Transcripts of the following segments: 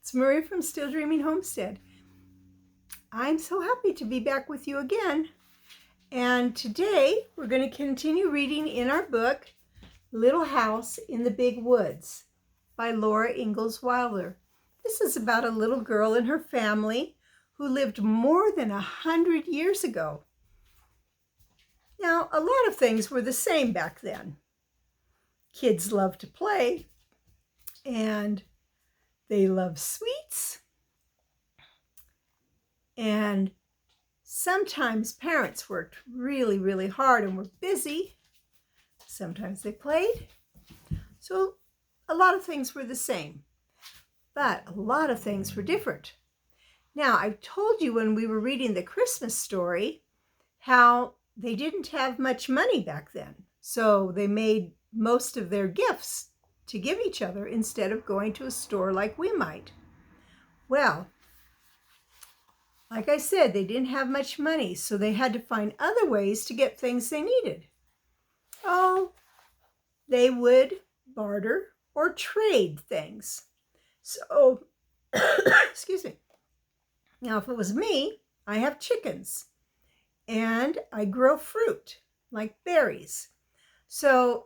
It's Marie from Still Dreaming Homestead. I'm so happy to be back with you again. And today we're going to continue reading in our book, Little House in the Big Woods by Laura Ingalls Wilder. This is about a little girl and her family who lived more than 100 years ago. Now, a lot of things were the same back then. Kids loved to play, and they loved sweets. And sometimes parents worked really, really hard and were busy. Sometimes they played. So a lot of things were the same, but a lot of things were different. Now, I told you when we were reading the Christmas story how they didn't have much money back then. So they made most of their gifts to give each other instead of going to a store like we might. Well, like I said, they didn't have much money, so they had to find other ways to get things they needed. Oh, they would barter or trade things. So, excuse me. Now, if it was me, I have chickens, and I grow fruit, like berries. So,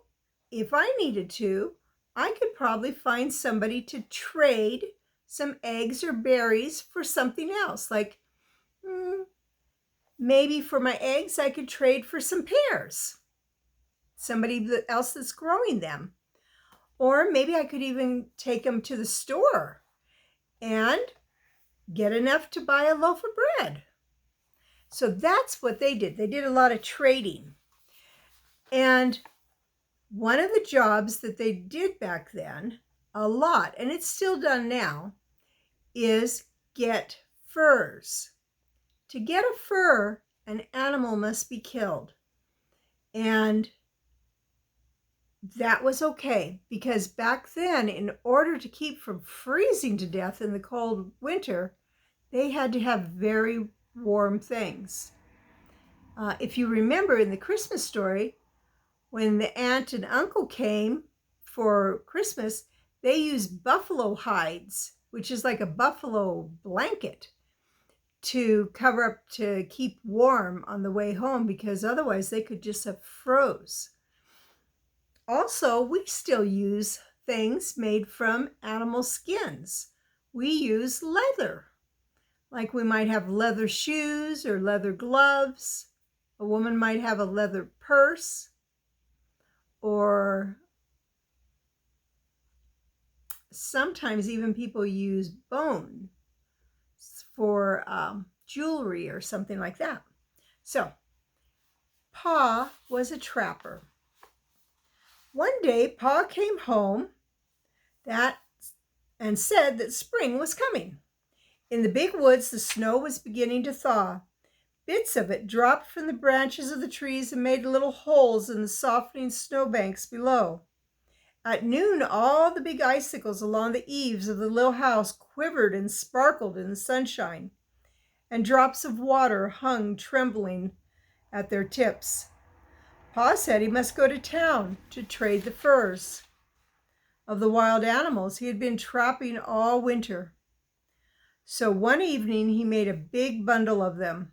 if I needed to, I could probably find somebody to trade some eggs or berries for something else, like maybe for my eggs, I could trade for some pears, somebody else that's growing them. Or maybe I could even take them to the store and get enough to buy a loaf of bread. So that's what they did. They did a lot of trading. And one of the jobs that they did back then, a lot, and it's still done now, is get furs. To get a fur, an animal must be killed. And that was okay, because back then, in order to keep from freezing to death in the cold winter, they had to have very warm things. If you remember in the Christmas story, when the aunt and uncle came for Christmas, they used buffalo hides, which is like a buffalo blanket, to cover up, to keep warm on the way home, because otherwise they could just have froze. Also, we still use things made from animal skins. We use leather, like we might have leather shoes or leather gloves. A woman might have a leather purse, or sometimes even people use bone for jewelry or something like that. So, Pa was a trapper. One day, Pa came home and said that spring was coming. In the big woods, the snow was beginning to thaw. Bits of it dropped from the branches of the trees and made little holes in the softening snowbanks below. At noon, all the big icicles along the eaves of the little house quivered and sparkled in the sunshine, and drops of water hung trembling at their tips. Pa said he must go to town to trade the furs of the wild animals he had been trapping all winter. So one evening he made a big bundle of them.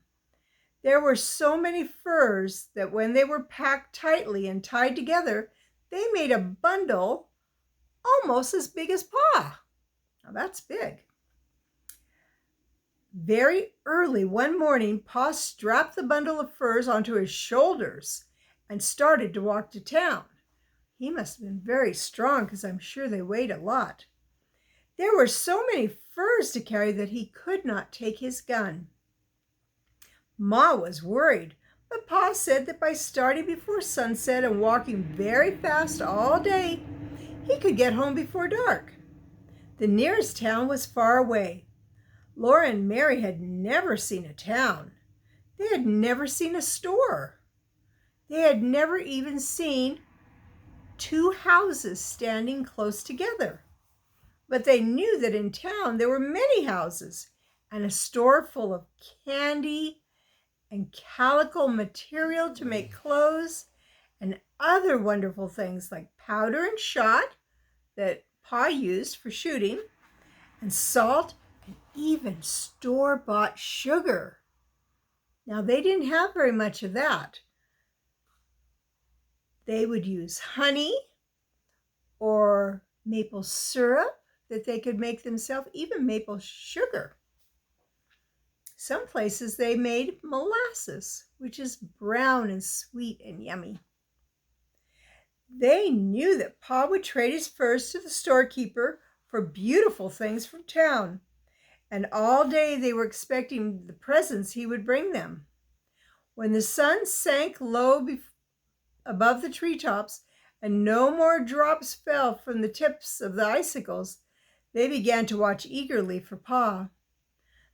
There were so many furs that when they were packed tightly and tied together, they made a bundle almost as big as Pa. Now that's big. Very early one morning, Pa strapped the bundle of furs onto his shoulders and started to walk to town. He must have been very strong, because I'm sure they weighed a lot. There were so many furs to carry that he could not take his gun. Ma was worried, but Pa said that by starting before sunset and walking very fast all day, he could get home before dark. The nearest town was far away. Laura and Mary had never seen a town. They had never seen a store. They had never even seen two houses standing close together. But they knew that in town there were many houses and a store full of candy and calico material to make clothes and other wonderful things like powder and shot that Pa used for shooting, and salt and even store-bought sugar. Now, they didn't have very much of that. They would use honey or maple syrup that they could make themselves, even maple sugar. Some places they made molasses, which is brown and sweet and yummy. They knew that Pa would trade his furs to the storekeeper for beautiful things from town, and all day they were expecting the presents he would bring them. When the sun sank low above the treetops and no more drops fell from the tips of the icicles, they began to watch eagerly for Pa.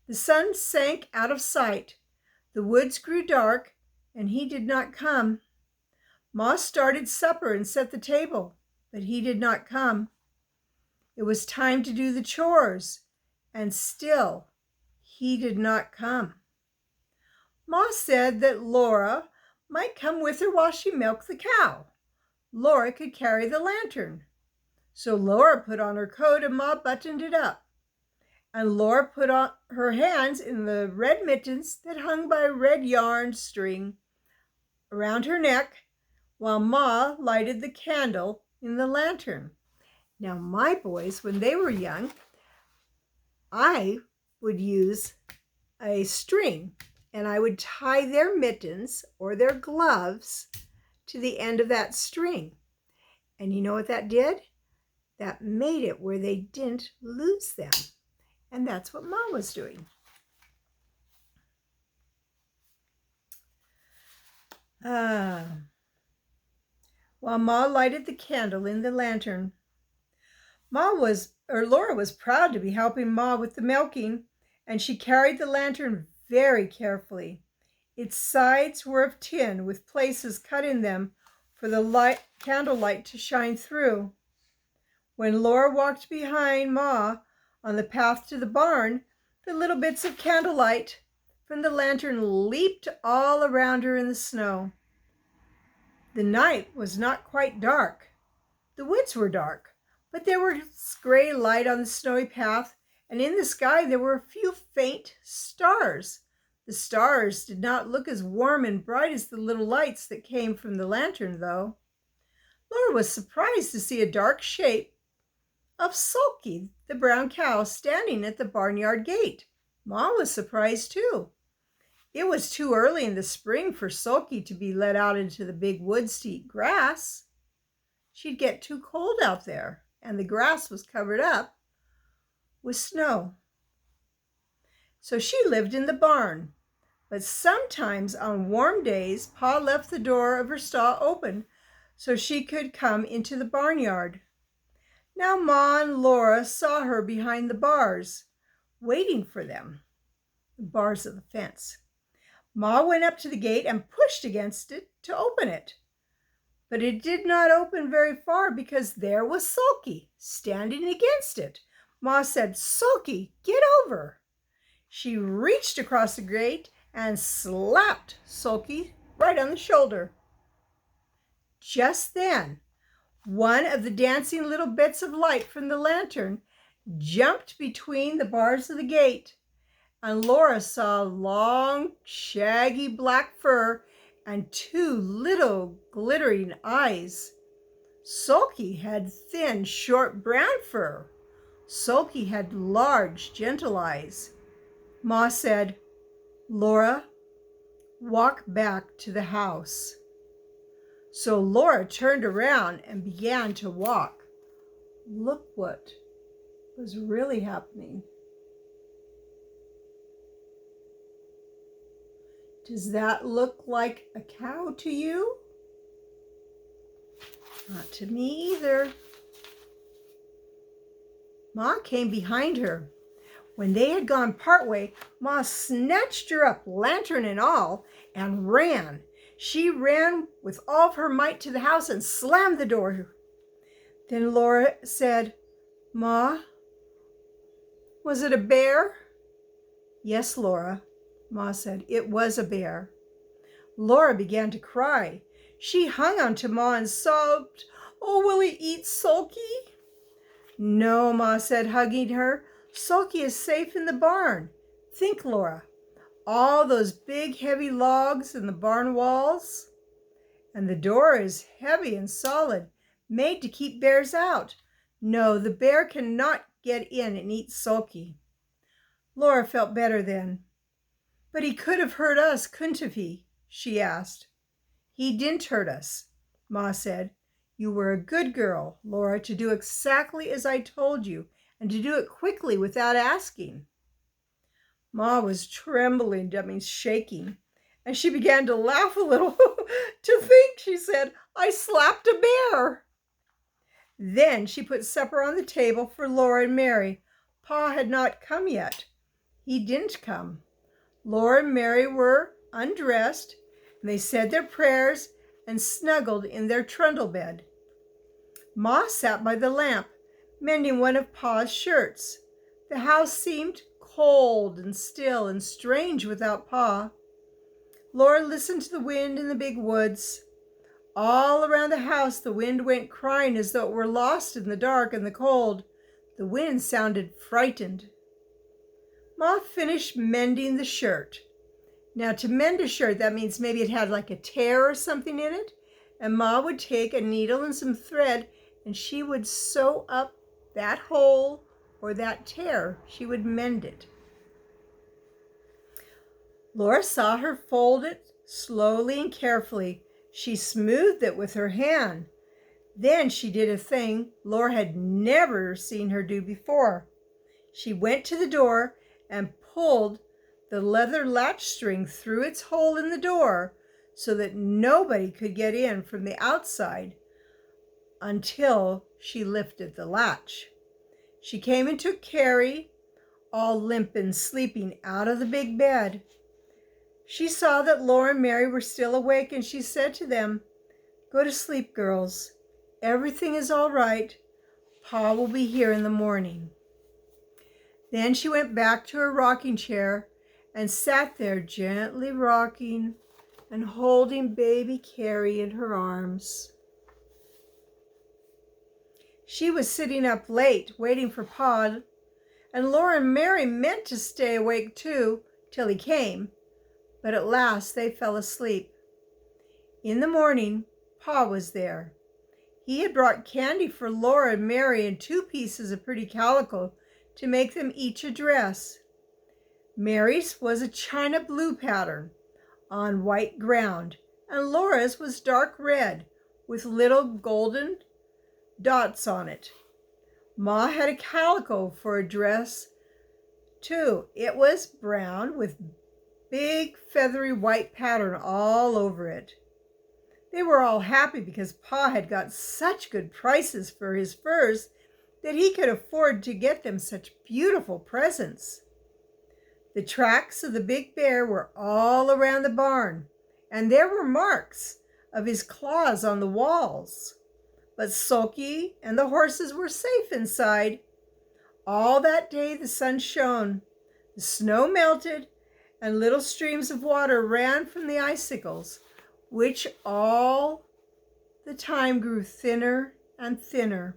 The sun sank out of sight. The woods grew dark, and he did not come. Ma started supper and set the table, but he did not come. It was time to do the chores, and still he did not come. Ma said that Laura might come with her while she milked the cow. Laura could carry the lantern. So Laura put on her coat and Ma buttoned it up. And Laura put on her hands in the red mittens that hung by a red yarn string around her neck, while Ma lighted the candle in the lantern. Now, my boys, when they were young, I would use a string, and I would tie their mittens or their gloves to the end of that string. And you know what that did? That made it where they didn't lose them. And that's what Mom was doing. While Ma lighted the candle in the lantern, Laura was proud to be helping Ma with the milking, and she carried the lantern very carefully. Its sides were of tin with places cut in them for the candlelight to shine through. When Laura walked behind Ma on the path to the barn, the little bits of candlelight from the lantern leaped all around her in the snow. The night was not quite dark. The woods were dark, but there was gray light on the snowy path, and in the sky there were a few faint stars. The stars did not look as warm and bright as the little lights that came from the lantern, though. Laura was surprised to see a dark shape of Sulky, the brown cow, standing at the barnyard gate. Ma was surprised too. It was too early in the spring for Sulky to be let out into the big woods to eat grass. She'd get too cold out there, and the grass was covered up with snow. So she lived in the barn. But sometimes on warm days, Pa left the door of her stall open so she could come into the barnyard. Now Ma and Laura saw her behind the bars, waiting for them, the bars of the fence. Ma went up to the gate and pushed against it to open it. But it did not open very far because there was Sulky standing against it. Ma said, "Sulky, get over." She reached across the gate and slapped Sulky right on the shoulder. Just then, one of the dancing little bits of light from the lantern jumped between the bars of the gate, and Laura saw long, shaggy black fur and two little glittering eyes. Sulky had thin, short brown fur. Sulky had large, gentle eyes. Ma said, "Laura, walk back to the house." So Laura turned around and began to walk. Look what was really happening. Does that look like a cow to you? Not to me either. Ma came behind her. When they had gone partway, Ma snatched her up, lantern and all, and ran. She ran with all of her might to the house and slammed the door. Then Laura said, "Ma, was it a bear?" "Yes, Laura," Ma said, "it was a bear." Laura began to cry. She hung on to Ma and sobbed, "Oh, will he eat Sulky?" "No," Ma said, hugging her. Sulky is safe in the barn. Think, Laura, all those big heavy logs in the barn walls. And the door is heavy and solid, made to keep bears out. No, the bear cannot get in and eat Sulky. Laura felt better then. But he could have hurt us, couldn't he? She asked. He didn't hurt us, Ma said. You were a good girl, Laura, to do exactly as I told you, and to do it quickly without asking. Ma was trembling, shaking, and she began to laugh a little. To think, she said, I slapped a bear. Then she put supper on the table for Laura and Mary. Pa had not come yet. He didn't come. Laura and Mary were undressed, and they said their prayers and snuggled in their trundle bed. Ma sat by the lamp, mending one of Pa's shirts. The house seemed cold and still and strange without Pa. Laura listened to the wind in the big woods. All around the house the wind went crying as though it were lost in the dark and the cold. The wind sounded frightened. Ma finished mending the shirt. Now, to mend a shirt, that means maybe it had like a tear or something in it. And Ma would take a needle and some thread, and she would sew up that hole or that tear. She would mend it. Laura saw her fold it slowly and carefully. She smoothed it with her hand. Then she did a thing Laura had never seen her do before. She went to the door and pulled the leather latch string through its hole in the door so that nobody could get in from the outside until she lifted the latch. She came and took Carrie, all limp and sleeping, out of the big bed. She saw that Laura and Mary were still awake, and she said to them, Go to sleep, girls. Everything is all right. Pa will be here in the morning. Then she went back to her rocking chair and sat there gently rocking and holding baby Carrie in her arms. She was sitting up late, waiting for Pa, and Laura and Mary meant to stay awake too till he came, but at last they fell asleep. In the morning, Pa was there. He had brought candy for Laura and Mary and 2 pieces of pretty calico to make them each a dress. Mary's was a china blue pattern on white ground, and Laura's was dark red with little golden dots on it. Ma had a calico for a dress too. It was brown with big feathery white pattern all over it. They were all happy because Pa had got such good prices for his furs that he could afford to get them such beautiful presents. The tracks of the big bear were all around the barn, and there were marks of his claws on the walls. But Sulky and the horses were safe inside. All that day the sun shone, the snow melted, and little streams of water ran from the icicles, which all the time grew thinner and thinner.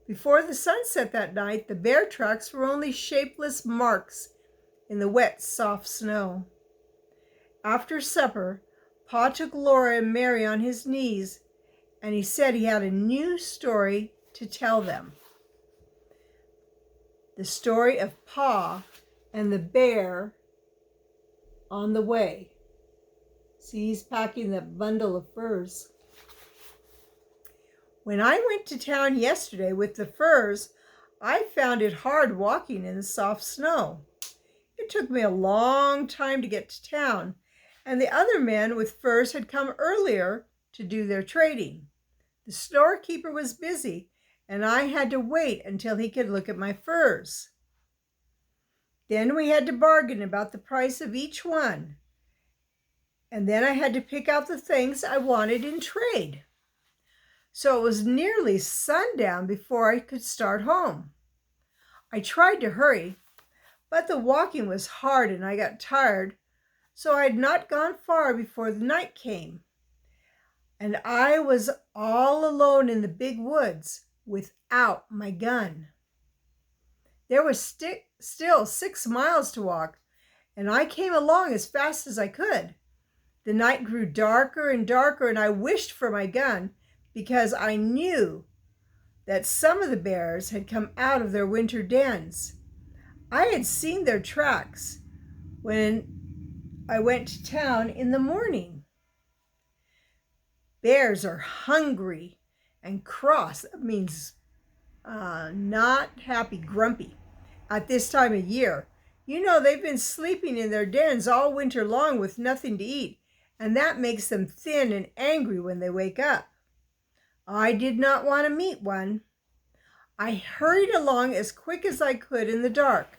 Before the sun set that night, the bear tracks were only shapeless marks in the wet, soft snow. After supper, Pa took Laura and Mary on his knees, and he said he had a new story to tell them. The story of Pa and the bear on the way. See, he's packing that bundle of furs. When I went to town yesterday with the furs, I found it hard walking in the soft snow. It took me a long time to get to town, and the other men with furs had come earlier to do their trading. The storekeeper was busy, and I had to wait until he could look at my furs. Then we had to bargain about the price of each one, and then I had to pick out the things I wanted in trade. So it was nearly sundown before I could start home. I tried to hurry, but the walking was hard and I got tired, so I had not gone far before the night came. And I was all alone in the big woods without my gun. There was still 6 miles to walk, and I came along as fast as I could. The night grew darker and darker, and I wished for my gun because I knew that some of the bears had come out of their winter dens. I had seen their tracks when I went to town in the morning. Bears are hungry and cross. That means not happy, grumpy at this time of year. You know, they've been sleeping in their dens all winter long with nothing to eat, and that makes them thin and angry when they wake up. I did not want to meet one. I hurried along as quick as I could in the dark.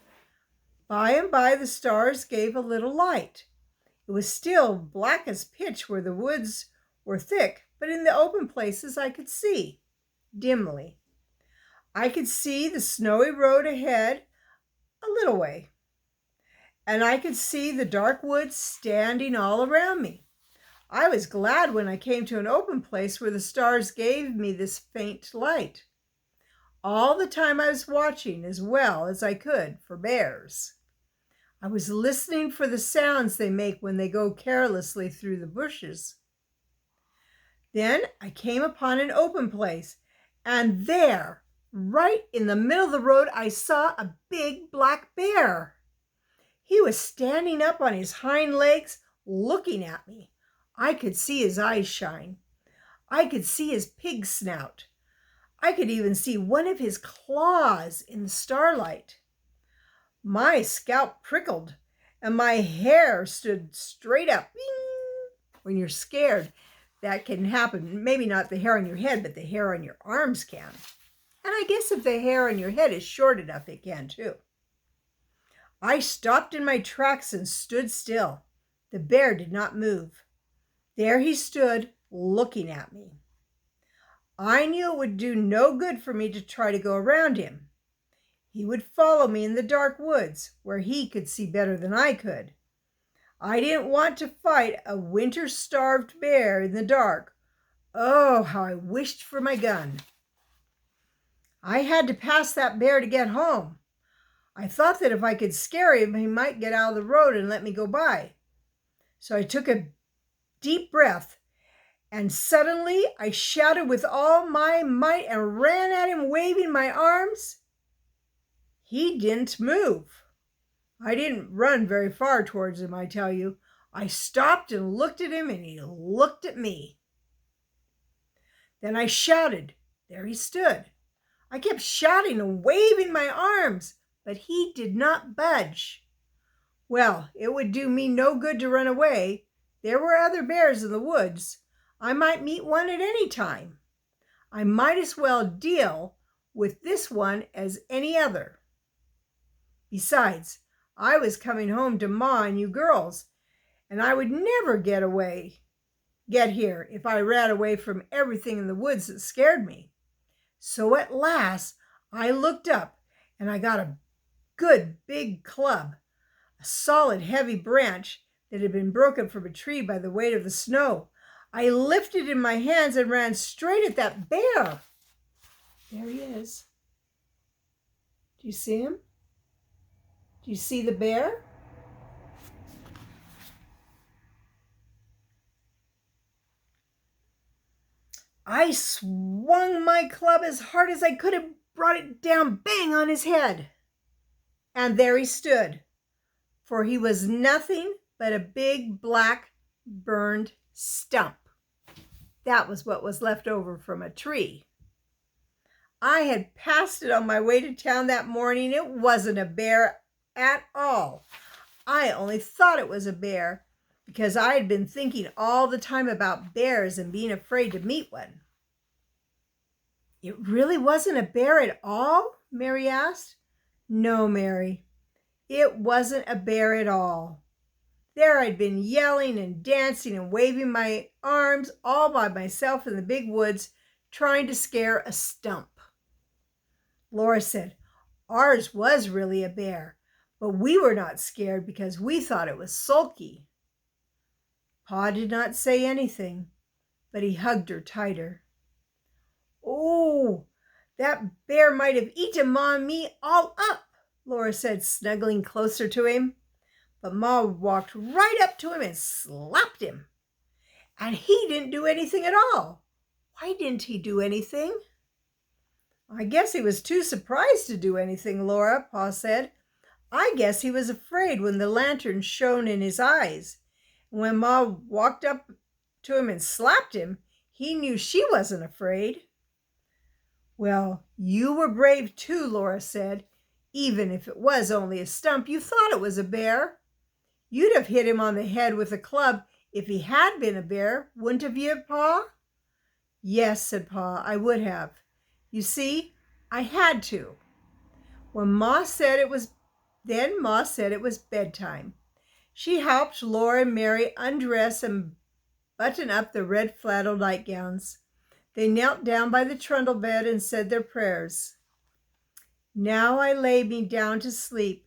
By and by, the stars gave a little light. It was still black as pitch where the woods were thick, but in the open places I could see dimly. I could see the snowy road ahead a little way, and I could see the dark woods standing all around me. I was glad when I came to an open place where the stars gave me this faint light. All the time I was watching as well as I could for bears. I was listening for the sounds they make when they go carelessly through the bushes. Then I came upon an open place, and there, right in the middle of the road, I saw a big black bear. He was standing up on his hind legs, looking at me. I could see his eyes shine. I could see his pig snout. I could even see one of his claws in the starlight. My scalp prickled, and my hair stood straight up. Bing! When you're scared, that can happen. Maybe not the hair on your head, but the hair on your arms can. And I guess if the hair on your head is short enough, it can too. I stopped in my tracks and stood still. The bear did not move. There he stood, looking at me. I knew it would do no good for me to try to go around him. He would follow me in the dark woods, where he could see better than I could. I didn't want to fight a winter-starved bear in the dark. Oh, how I wished for my gun. I had to pass that bear to get home. I thought that if I could scare him, he might get out of the road and let me go by. So I took a deep breath, and suddenly I shouted with all my might and ran at him, waving my arms. He didn't move. I didn't run very far towards him, I tell you. I stopped and looked at him, and he looked at me. Then I shouted. There he stood. I kept shouting and waving my arms, but he did not budge. Well, it would do me no good to run away. There were other bears in the woods. I might meet one at any time. I might as well deal with this one as any other. Besides, I was coming home to Ma and you girls, and I would never get here if I ran away from everything in the woods that scared me. So at last I looked up, and I got a good big club, a solid heavy branch that had been broken from a tree by the weight of the snow. I lifted it in my hands and ran straight at that bear. There he is. Do you see him? Do you see the bear? I swung my club as hard as I could and brought it down bang on his head. And there he stood, for he was nothing but a big black burned stump. That was what was left over from a tree. I had passed it on my way to town that morning. It wasn't a bear at all. I only thought it was a bear because I had been thinking all the time about bears and being afraid to meet one. It really wasn't a bear at all? Mary asked. No, Mary, it wasn't a bear at all. There I'd been yelling and dancing and waving my arms all by myself in the big woods, trying to scare a stump. Laura said, ours was really a bear, but we were not scared because we thought it was sulky. Pa did not say anything, but he hugged her tighter. Oh, that bear might have eaten Ma and me all up. Laura said, snuggling closer to him. But Ma walked right up to him and slapped him. And he didn't do anything at all. Why didn't he do anything? I guess he was too surprised to do anything, Laura, Pa said. I guess he was afraid when the lantern shone in his eyes. When Ma walked up to him and slapped him, he knew she wasn't afraid. Well, you were brave too, Laura said. Even if it was only a stump, you thought it was a bear. You'd have hit him on the head with a club if he had been a bear, wouldn't have you, Pa? Yes, said Pa, I would have. You see, I had to. Ma said it was bedtime. She helped Laura and Mary undress and button up the red flannel nightgowns. They knelt down by the trundle bed and said their prayers. Now I lay me down to sleep.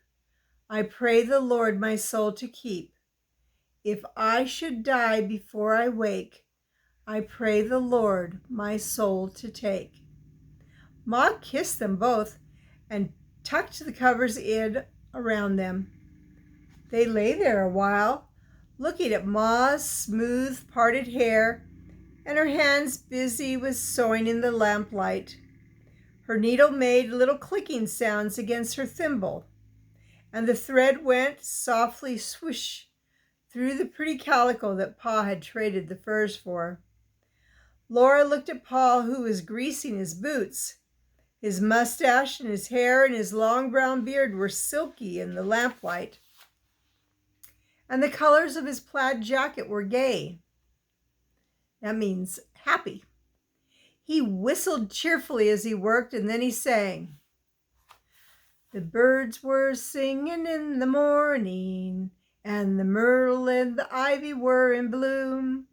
I pray the Lord my soul to keep. If I should die before I wake, I pray the Lord my soul to take. Ma kissed them both and tucked the covers in around them. They lay there a while, looking at Ma's smooth parted hair and her hands busy with sewing in the lamplight. Her needle made little clicking sounds against her thimble, and the thread went softly swoosh through the pretty calico that Pa had traded the furs for. Laura looked at Pa, who was greasing his boots. His mustache and his hair and his long brown beard were silky in the lamplight, and the colors of his plaid jacket were gay. That means happy. He whistled cheerfully as he worked, and then he sang. The birds were singing in the morning, and the myrtle and the ivy were in bloom,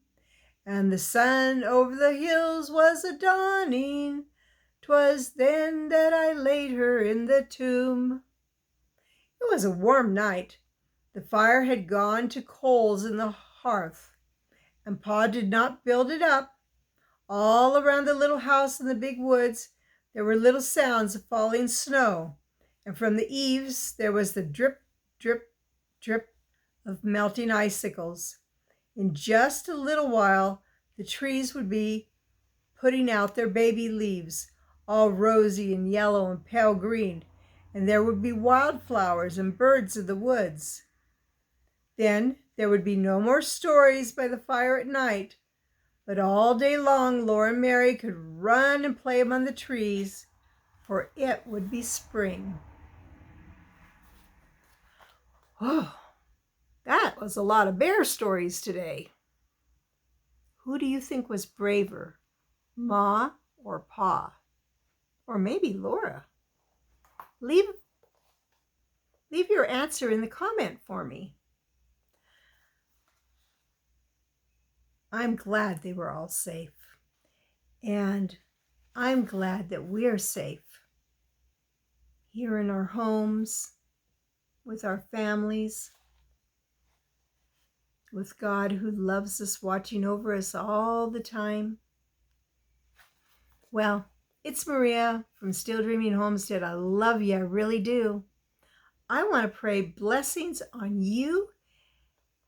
and the sun over the hills was a-dawning. 'Twas then that I laid her in the tomb. It was a warm night. The fire had gone to coals in the hearth, and Pa did not build it up. All around the little house in the big woods, there were little sounds of falling snow, and from the eaves there was the drip, drip, drip of melting icicles. In just a little while, the trees would be putting out their baby leaves, all rosy and yellow and pale green, and there would be wildflowers and birds of the woods. Then there would be no more stories by the fire at night, but all day long Laura and Mary could run and play among the trees, for it would be spring. Oh, that was a lot of bear stories today. Who do you think was braver, Ma or Pa? Or maybe Laura? Leave your answer in the comment for me. I'm glad they were all safe. And I'm glad that we're safe here in our homes, with our families, with God who loves us, watching over us all the time. Well, it's Maria from Still Dreaming Homestead. I love you, I really do. I want to pray blessings on you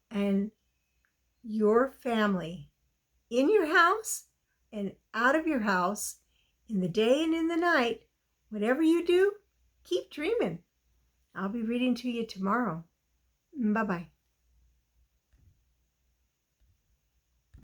and your family, in your house and out of your house, in the day and in the night. Whatever you do, keep dreaming. I'll be reading to you tomorrow. Bye-bye.